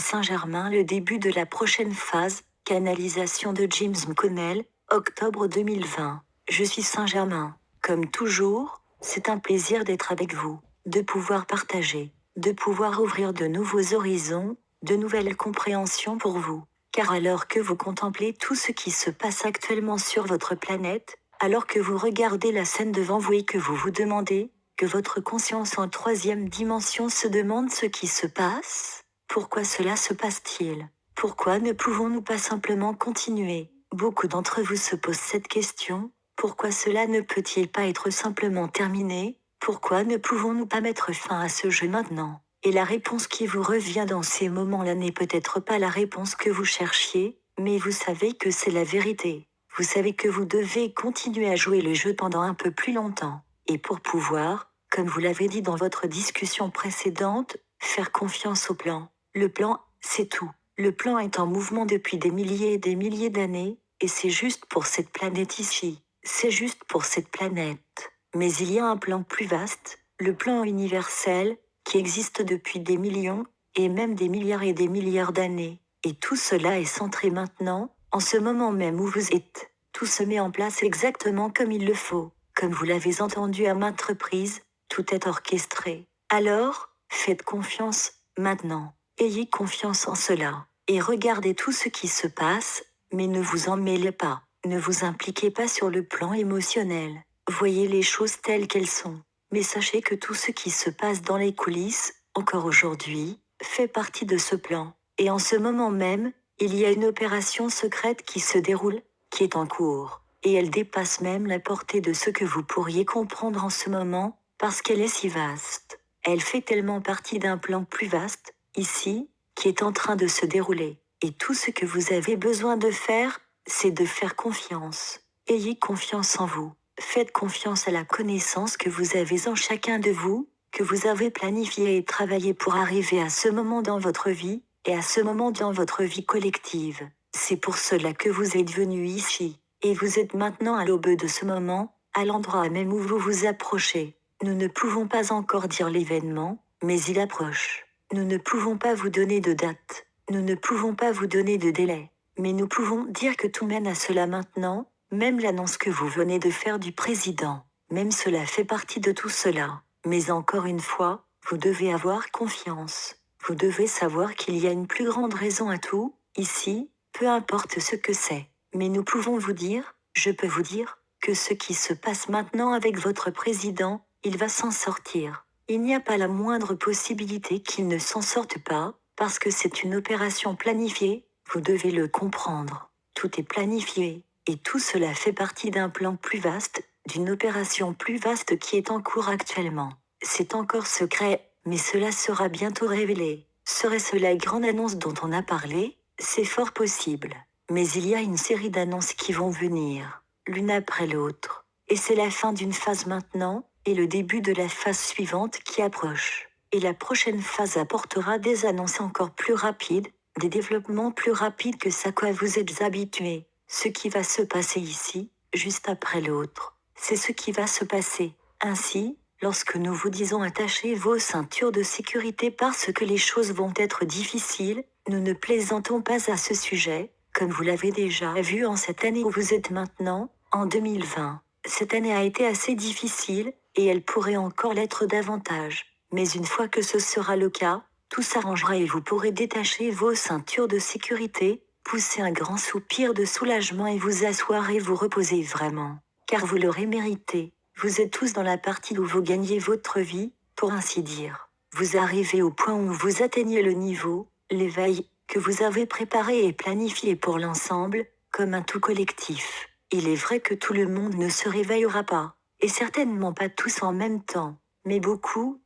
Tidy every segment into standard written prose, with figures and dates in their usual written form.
Saint-Germain, le début de la prochaine phase, canalisation de James McConnell, octobre 2020. Je suis Saint-Germain. Comme toujours, c'est un plaisir d'être avec vous, de pouvoir partager, de pouvoir ouvrir de nouveaux horizons, de nouvelles compréhensions pour vous. Car alors que vous contemplez tout ce qui se passe actuellement sur votre planète, alors que vous regardez la scène devant vous et que vous vous demandez, que votre conscience en troisième dimension se demande ce qui se passe, pourquoi cela se passe-t-il? Pourquoi ne pouvons-nous pas simplement continuer? Beaucoup d'entre vous se posent cette question, pourquoi cela ne peut-il pas être simplement terminé? Pourquoi ne pouvons-nous pas mettre fin à ce jeu maintenant? Et la réponse qui vous revient dans ces moments-là n'est peut-être pas la réponse que vous cherchiez, mais vous savez que c'est la vérité. Vous savez que vous devez continuer à jouer le jeu pendant un peu plus longtemps. Et pour pouvoir, comme vous l'avez dit dans votre discussion précédente, faire confiance au plan. Le plan, c'est tout. Le plan est en mouvement depuis des milliers et des milliers d'années, et c'est juste pour cette planète ici. C'est juste pour cette planète. Mais il y a un plan plus vaste, le plan universel, qui existe depuis des millions, et même des milliards et des milliards d'années. Et tout cela est centré maintenant, en ce moment même où vous êtes. Tout se met en place exactement comme il le faut. Comme vous l'avez entendu à maintes reprises, tout est orchestré. Alors, faites confiance, maintenant. Ayez confiance en cela. Et regardez tout ce qui se passe, mais ne vous en mêlez pas. Ne vous impliquez pas sur le plan émotionnel. Voyez les choses telles qu'elles sont. Mais sachez que tout ce qui se passe dans les coulisses, encore aujourd'hui, fait partie de ce plan. Et en ce moment même, il y a une opération secrète qui se déroule, qui est en cours. Et elle dépasse même la portée de ce que vous pourriez comprendre en ce moment, parce qu'elle est si vaste. Elle fait tellement partie d'un plan plus vaste, ici, qui est en train de se dérouler. Et tout ce que vous avez besoin de faire, c'est de faire confiance. Ayez confiance en vous. Faites confiance à la connaissance que vous avez en chacun de vous, que vous avez planifié et travaillé pour arriver à ce moment dans votre vie, et à ce moment dans votre vie collective. C'est pour cela que vous êtes venu ici, et vous êtes maintenant à l'aube de ce moment, à l'endroit même où vous vous approchez. Nous ne pouvons pas encore dire l'événement, mais il approche. Nous ne pouvons pas vous donner de date. Nous ne pouvons pas vous donner de délai. Mais nous pouvons dire que tout mène à cela maintenant, même l'annonce que vous venez de faire du président. Même cela fait partie de tout cela. Mais encore une fois, vous devez avoir confiance. Vous devez savoir qu'il y a une plus grande raison à tout, ici, peu importe ce que c'est. Mais nous pouvons vous dire, je peux vous dire, que ce qui se passe maintenant avec votre président, il va s'en sortir. Il n'y a pas la moindre possibilité qu'il ne s'en sorte pas, parce que c'est une opération planifiée, vous devez le comprendre. Tout est planifié, et tout cela fait partie d'un plan plus vaste, d'une opération plus vaste qui est en cours actuellement. C'est encore secret, mais cela sera bientôt révélé. Serait-ce la grande annonce dont on a parlé? C'est fort possible. Mais il y a une série d'annonces qui vont venir, l'une après l'autre. Et c'est la fin d'une phase maintenant, et le début de la phase suivante qui approche. Et la prochaine phase apportera des annonces encore plus rapides, des développements plus rapides que ce à quoi vous êtes habitués. Ce qui va se passer ici, juste après l'autre, c'est ce qui va se passer. Ainsi, lorsque nous vous disons attachez vos ceintures de sécurité parce que les choses vont être difficiles, nous ne plaisantons pas à ce sujet, comme vous l'avez déjà vu en cette année où vous êtes maintenant, en 2020. Cette année a été assez difficile, et elle pourrait encore l'être davantage. Mais une fois que ce sera le cas, tout s'arrangera et vous pourrez détacher vos ceintures de sécurité, pousser un grand soupir de soulagement et vous asseoir et vous reposer vraiment. Car vous l'aurez mérité. Vous êtes tous dans la partie où vous gagnez votre vie, pour ainsi dire. Vous arrivez au point où vous atteignez le niveau, l'éveil, que vous avez préparé et planifié pour l'ensemble, comme un tout collectif. Il est vrai que tout le monde ne se réveillera pas, et certainement pas tous en même temps, mais beaucoup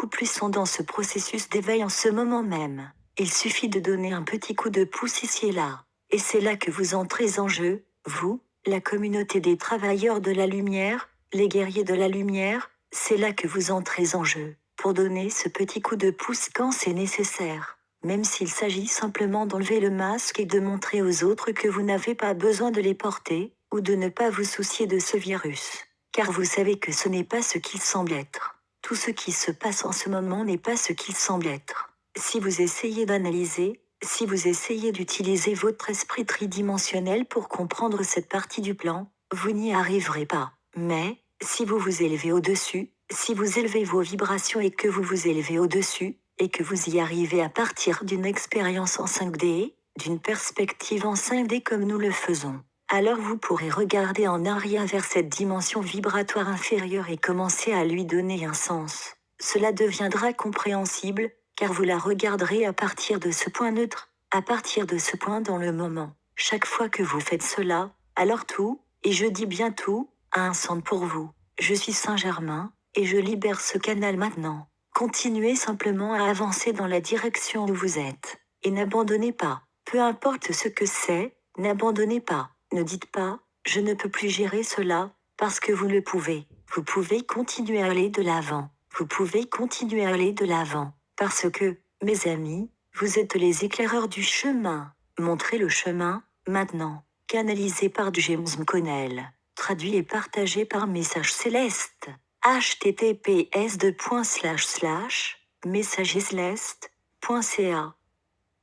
plus sont dans ce processus d'éveil en ce moment même. Il suffit de donner un petit coup de pouce ici et là, et c'est là que vous entrez en jeu, vous, la communauté des travailleurs de la lumière, les guerriers de la lumière, c'est là que vous entrez en jeu, pour donner ce petit coup de pouce quand c'est nécessaire. Même s'il s'agit simplement d'enlever le masque et de montrer aux autres que vous n'avez pas besoin de les porter, ou de ne pas vous soucier de ce virus. Car vous savez que ce n'est pas ce qu'il semble être. Tout ce qui se passe en ce moment n'est pas ce qu'il semble être. Si vous essayez d'analyser, Si vous essayez d'utiliser votre esprit tridimensionnel pour comprendre cette partie du plan, vous n'y arriverez pas. Mais, si vous vous élevez au-dessus, si vous élevez vos vibrations et que vous vous élevez au-dessus, et que vous y arrivez à partir d'une expérience en 5D, d'une perspective en 5D comme nous le faisons, alors vous pourrez regarder en arrière vers cette dimension vibratoire inférieure et commencer à lui donner un sens. Cela deviendra compréhensible, car vous la regarderez à partir de ce point neutre, à partir de ce point dans le moment. Chaque fois que vous faites cela, alors tout, et je dis bien tout, a un sens pour vous. Je suis Saint-Germain, et je libère ce canal maintenant. Continuez simplement à avancer dans la direction où vous êtes. Et n'abandonnez pas. Peu importe ce que c'est, n'abandonnez pas. Ne dites pas, je ne peux plus gérer cela, parce que vous le pouvez. Vous pouvez continuer à aller de l'avant. Vous pouvez continuer à aller de l'avant. Parce que, mes amis, vous êtes les éclaireurs du chemin. Montrez le chemin, maintenant. Canalisé par James McConnell. Traduit et partagé par Message Céleste. https://messageslest.ca